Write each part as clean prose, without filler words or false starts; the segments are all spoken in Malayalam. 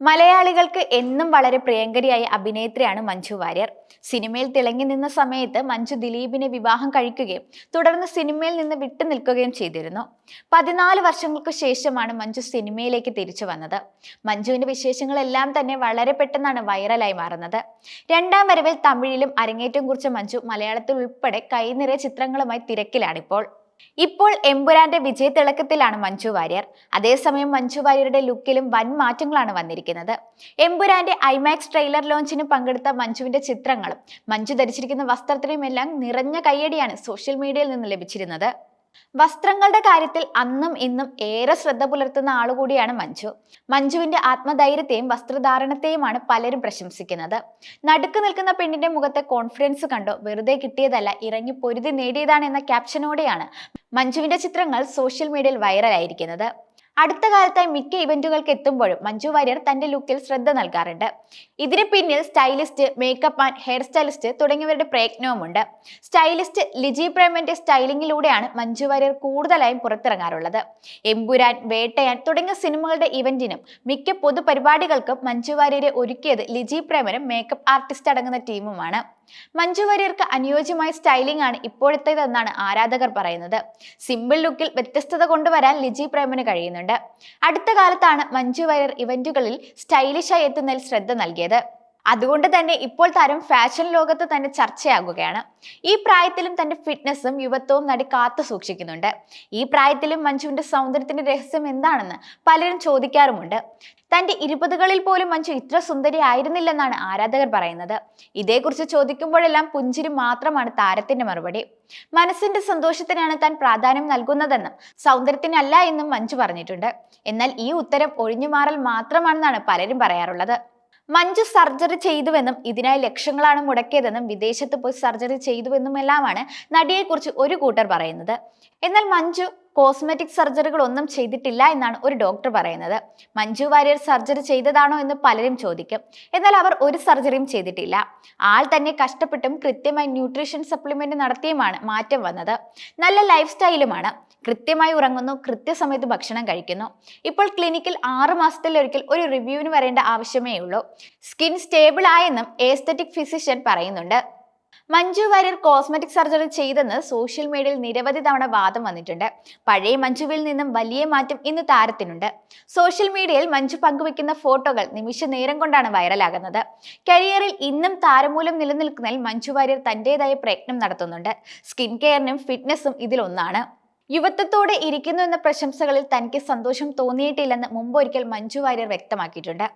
മലയാളികൾക്ക് എന്നും വളരെ പ്രിയങ്കരിയായ അഭിനേത്രിയാണ് മഞ്ജു വാര്യർ. സിനിമയിൽ തിളങ്ങി നിന്ന സമയത്ത് മഞ്ജു ദിലീപിനെ വിവാഹം കഴിക്കുകയും തുടർന്ന് സിനിമയിൽ നിന്ന് വിട്ടുനിൽക്കുകയും ചെയ്തിരുന്നു. 14 വർഷങ്ങൾക്ക് ശേഷമാണ് മഞ്ജു സിനിമയിലേക്ക് തിരിച്ചു വന്നത്. മഞ്ജുവിന്റെ വിശേഷങ്ങളെല്ലാം തന്നെ വളരെ പെട്ടെന്നാണ് വൈറലായി മാറുന്നത്. രണ്ടാം വരവിൽ തമിഴിലും അരങ്ങേറ്റം കുറിച്ച മഞ്ജു മലയാളത്തിൽ ഉൾപ്പെടെ കൈനിറയ ചിത്രങ്ങളുമായി തിരക്കിലാണിപ്പോൾ. ഇപ്പോൾ എമ്പുരാന്റെ വിജയത്തിളക്കത്തിലാണ് മഞ്ജു വാര്യർ. അതേസമയം മഞ്ജു വാര്യരുടെ ലുക്കിലും വൻ മാറ്റങ്ങളാണ് വന്നിരിക്കുന്നത്. എമ്പുരാന്റെ ഐമാക്സ് ട്രെയിലർ ലോഞ്ചിന് പങ്കെടുത്ത മഞ്ജുവിന്റെ ചിത്രങ്ങളും മഞ്ജു ധരിച്ചിരിക്കുന്ന വസ്ത്രത്തിനുമെല്ലാം നിറഞ്ഞ കയ്യടിയാണ് സോഷ്യൽ മീഡിയയിൽ നിന്ന് ലഭിച്ചിരുന്നത്. വസ്ത്രങ്ങളുടെ കാര്യത്തിൽ അന്നും ഇന്നും ഏറെ ശ്രദ്ധ പുലർത്തുന്ന ആളുകൂടിയാണ് മഞ്ജു. മഞ്ജുവിന്റെ ആത്മധൈര്യത്തെയും വസ്ത്രധാരണത്തെയുമാണ് പലരും പ്രശംസിക്കുന്നത്. നടുക്ക് നിൽക്കുന്ന പെണ്ണിന്റെ മുഖത്തെ കോൺഫിഡൻസ് കണ്ടോ വെറുതെ കിട്ടിയതല്ല, ഇറങ്ങി പൊരുതി നേടിയതാണ് എന്ന ക്യാപ്ഷനോടെയാണ് മഞ്ജുവിന്റെ ചിത്രങ്ങൾ സോഷ്യൽ മീഡിയയിൽ വൈറലായിരിക്കുന്നത്. അടുത്ത കാലത്തായി മിക്ക ഇവന്റുകൾക്ക് എത്തുമ്പോഴും മഞ്ജു വാര്യർ തന്റെ ലുക്കിൽ ശ്രദ്ധ നൽകാറുണ്ട്. ഇതിന് പിന്നിൽ stylist, makeup and hair stylist തുടങ്ങിയവരുടെ പ്രയത്നവുമുണ്ട്. സ്റ്റൈലിസ്റ്റ് ലിജി പ്രേമന്റെ സ്റ്റൈലിംഗിലൂടെയാണ് മഞ്ജു വാര്യർ കൂടുതലായും പുറത്തിറങ്ങാറുള്ളത്. എമ്പുരാൻ, വേട്ടയാൻ തുടങ്ങിയ സിനിമകളുടെ ഇവന്റിനും മിക്ക പൊതുപരിപാടികൾക്കും മഞ്ജു വാര്യരെ ഒരുക്കിയത് ലിജി പ്രേമനും മേക്കപ്പ് ആർട്ടിസ്റ്റ് അടങ്ങുന്ന ടീമുമാണ്. മഞ്ജു വാര്യർക്ക് അനുയോജ്യമായ സ്റ്റൈലിംഗ് ആണ് ഇപ്പോഴത്തേതെന്നാണ് ആരാധകർ പറയുന്നത്. സിമ്പിൾ ലുക്കിൽ വ്യത്യസ്തത കൊണ്ടുവരാൻ ലിജി പ്രേമന് കഴിയുന്നുണ്ട്. അടുത്ത കാലത്താണ് മഞ്ജു വാര്യർ ഇവന്റുകളിൽ സ്റ്റൈലിഷായി എത്തുന്നതിൽ ശ്രദ്ധ നൽകിയത്. അതുകൊണ്ട് തന്നെ ഇപ്പോൾ താരം ഫാഷൻ ലോകത്ത് തന്നെ ചർച്ചയാകുകയാണ്. ഈ പ്രായത്തിലും തന്റെ ഫിറ്റ്നസും യുവത്വവും നടി കാത്തു സൂക്ഷിക്കുന്നുണ്ട്. ഈ പ്രായത്തിലും മഞ്ജുവിന്റെ സൗന്ദര്യത്തിന്റെ രഹസ്യം എന്താണെന്ന് പലരും ചോദിക്കാറുമുണ്ട്. തന്റെ 20കളിൽ പോലും മഞ്ജു ഇത്ര സുന്ദരി ആയിരുന്നില്ലെന്നാണ് ആരാധകർ പറയുന്നത്. ഇതേക്കുറിച്ച് ചോദിക്കുമ്പോഴെല്ലാം പുഞ്ചിരി മാത്രമാണ് താരത്തിന്റെ മറുപടി. മനസ്സിന്റെ സന്തോഷത്തിനാണ് താൻ പ്രാധാന്യം നൽകുന്നതെന്നും സൗന്ദര്യത്തിനല്ല എന്നും മഞ്ജു പറഞ്ഞിട്ടുണ്ട്. എന്നാൽ ഈ ഉത്തരം ഒഴിഞ്ഞുമാറൽ മാത്രമാണെന്നാണ് പലരും പറയാറുള്ളത്. മഞ്ജു സർജറി ചെയ്തുവെന്നും ഇതിനായി ലക്ഷങ്ങളാണ് മുടക്കിയതെന്നും വിദേശത്ത് പോയി സർജറി ചെയ്തുവെന്നുമെല്ലാമാണ് നടിയെക്കുറിച്ച് ഒരു കൂട്ടർ പറയുന്നത്. എന്നാൽ മഞ്ജു കോസ്മെറ്റിക് സർജറികൾ ഒന്നും ചെയ്തിട്ടില്ല എന്നാണ് ഒരു ഡോക്ടർ പറയുന്നത്. മഞ്ജു വാര്യർ സർജറി ചെയ്തതാണോ എന്ന് പലരും ചോദിക്കും. എന്നാൽ അവർ ഒരു സർജറിയും ചെയ്തിട്ടില്ല. ആൾ തന്നെ കഷ്ടപ്പെട്ടും കൃത്യമായി ന്യൂട്രീഷൻ സപ്ലിമെന്റ് നടത്തിയുമാണ് മാറ്റം വന്നത്. നല്ല ലൈഫ് സ്റ്റൈലുമാണ്. കൃത്യമായി ഉറങ്ങുന്നു, കൃത്യസമയത്ത് ഭക്ഷണം കഴിക്കുന്നു. ഇപ്പോൾ ക്ലിനിക്കിൽ 6 മാസത്തിലൊരിക്കൽ ഒരു റിവ്യൂവിന് വരേണ്ട ആവശ്യമേ ഉള്ളൂ. സ്കിൻ സ്റ്റേബിൾ ആയെന്നും എസ്തെറ്റിക് ഫിസിഷ്യൻ പറയുന്നുണ്ട്. മഞ്ജു വാര്യർ കോസ്മെറ്റിക് സർജറി ചെയ്തെന്ന് സോഷ്യൽ മീഡിയയിൽ നിരവധി തവണ വാദം വന്നിട്ടുണ്ട്. പഴയ മഞ്ജുവിൽ നിന്നും വലിയ മാറ്റം ഇന്ന് താരത്തിനുണ്ട്. സോഷ്യൽ മീഡിയയിൽ മഞ്ജു പങ്കുവെക്കുന്ന ഫോട്ടോകൾ നിമിഷ നേരം കൊണ്ടാണ് വൈറലാകുന്നത്. കരിയറിൽ ഇന്നും താരമൂലം നിലനിൽക്കുന്നതിൽ മഞ്ജു വാര്യർ തന്റേതായ പ്രയത്നം നടത്തുന്നുണ്ട്. സ്കിൻ കെയറിനും ഫിറ്റ്നസും ഇതിലൊന്നാണ്. യുവത്വത്തോടെ ഇരിക്കുന്നു എന്ന പ്രശംസകളിൽ തനിക്ക് സന്തോഷം തോന്നിയിട്ടില്ലെന്ന് മുമ്പൊരിക്കൽ മഞ്ജു വാര്യർ വ്യക്തമാക്കിയിട്ടുണ്ട്.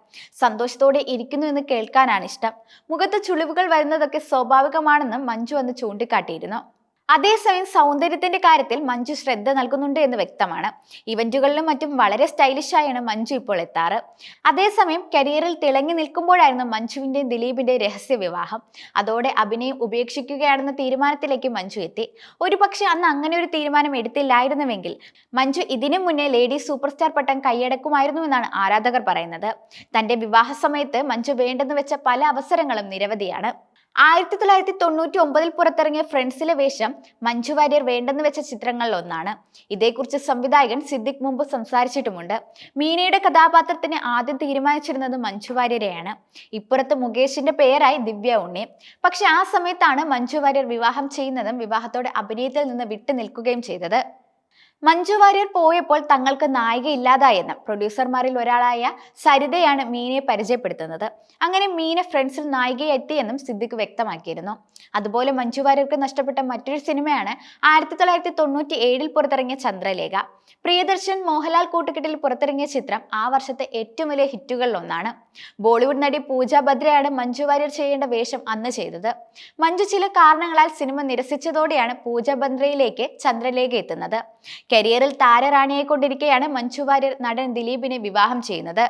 സന്തോഷത്തോടെ ഇരിക്കുന്നു എന്ന് കേൾക്കാനാണ് ഇഷ്ടം. മുഖത്ത് ചുളിവുകൾ വരുന്നതൊക്കെ സ്വാഭാവികമാണെന്നും മഞ്ജു അന്ന് ചൂണ്ടിക്കാട്ടിയിരുന്നു. അതേസമയം സൗന്ദര്യത്തിന്റെ കാര്യത്തിൽ മഞ്ജു ശ്രദ്ധ നൽകുന്നുണ്ട് എന്ന് വ്യക്തമാണ്. ഇവന്റുകളിലും മറ്റും വളരെ സ്റ്റൈലിഷായാണ് മഞ്ജു ഇപ്പോൾ എത്താറ്. അതേസമയം കരിയറിൽ തിളങ്ങി നിൽക്കുമ്പോഴായിരുന്നു മഞ്ജുവിന്റെയും ദിലീപിന്റെയും രഹസ്യ വിവാഹം. അതോടെ അഭിനയം ഉപേക്ഷിക്കുകയാണെന്ന തീരുമാനത്തിലേക്ക് മഞ്ജു എത്തി. ഒരുപക്ഷെ അന്ന് അങ്ങനെ ഒരു തീരുമാനം എടുത്തില്ലായിരുന്നുവെങ്കിൽ മഞ്ജു ഇതിനു മുന്നേ ലേഡി സൂപ്പർ സ്റ്റാർ പട്ടം കൈയടക്കുമായിരുന്നു എന്നാണ് ആരാധകർ പറയുന്നത്. തന്റെ വിവാഹ സമയത്ത് മഞ്ജു വേണ്ടെന്ന് വെച്ച പല അവസരങ്ങളും നിരവധിയാണ്. 1999 പുറത്തിറങ്ങിയ ഫ്രണ്ട്സിലെ വേഷം മഞ്ജു വാര്യർ വേണ്ടെന്ന് വെച്ച ചിത്രങ്ങളിൽ ഒന്നാണ്. ഇതേക്കുറിച്ച് സംവിധായകൻ സിദ്ദിഖ് മുമ്പ് സംസാരിച്ചിട്ടുമുണ്ട്. മീനയുടെ കഥാപാത്രത്തിന് ആദ്യം തീരുമാനിച്ചിരുന്നത് മഞ്ജു വാര്യരെയാണ്. ഇപ്പുറത്ത് മുകേഷിന്റെ പേരായി ദിവ്യ ഉണ്ണി. പക്ഷെ ആ സമയത്താണ് മഞ്ജു വാര്യർ വിവാഹം ചെയ്യുന്നതും വിവാഹത്തോടെ അഭിനയത്തിൽ നിന്ന് വിട്ടു നിൽക്കുകയും ചെയ്തത്. മഞ്ജു വാര്യർ പോയപ്പോൾ തങ്ങൾക്ക് നായിക ഇല്ലാതായെന്ന് പ്രൊഡ്യൂസർമാരിൽ ഒരാളായ സരിതയാണ് മീനയെ പരിചയപ്പെടുത്തുന്നത്. അങ്ങനെ മീന ഫ്രണ്ട്സിൽ നായികയെത്തിയെന്നും സിദ്ദിഖ് വ്യക്തമാക്കിയിരുന്നു. അതുപോലെ മഞ്ജു വാര്യർക്ക് നഷ്ടപ്പെട്ട മറ്റൊരു സിനിമയാണ് 1997 പുറത്തിറങ്ങിയ ചന്ദ്രലേഖ. പ്രിയദർശൻ മോഹൻലാൽ കൂട്ടുകെട്ടിൽ പുറത്തിറങ്ങിയ ചിത്രം ആ വർഷത്തെ ഏറ്റവും വലിയ ഹിറ്റുകളിൽ ഒന്നാണ്. ബോളിവുഡ് നടി പൂജ ബദ്രയാണ് മഞ്ജു വാര്യർ ചെയ്യേണ്ട വേഷം അന്ന് ചെയ്തത്. മഞ്ജു ചില കാരണങ്ങളാൽ സിനിമ നിരസിച്ചതോടെയാണ് പൂജ ബന്ദ്രയിലേക്ക് ചന്ദ്രലേഖ എത്തുന്നത്. കരിയറിൽ താരറാണിയായിക്കൊണ്ടിരിക്കെയാണ് മഞ്ജു വാര്യർ നടൻ ദിലീപിനെ വിവാഹം ചെയ്യുന്നത്.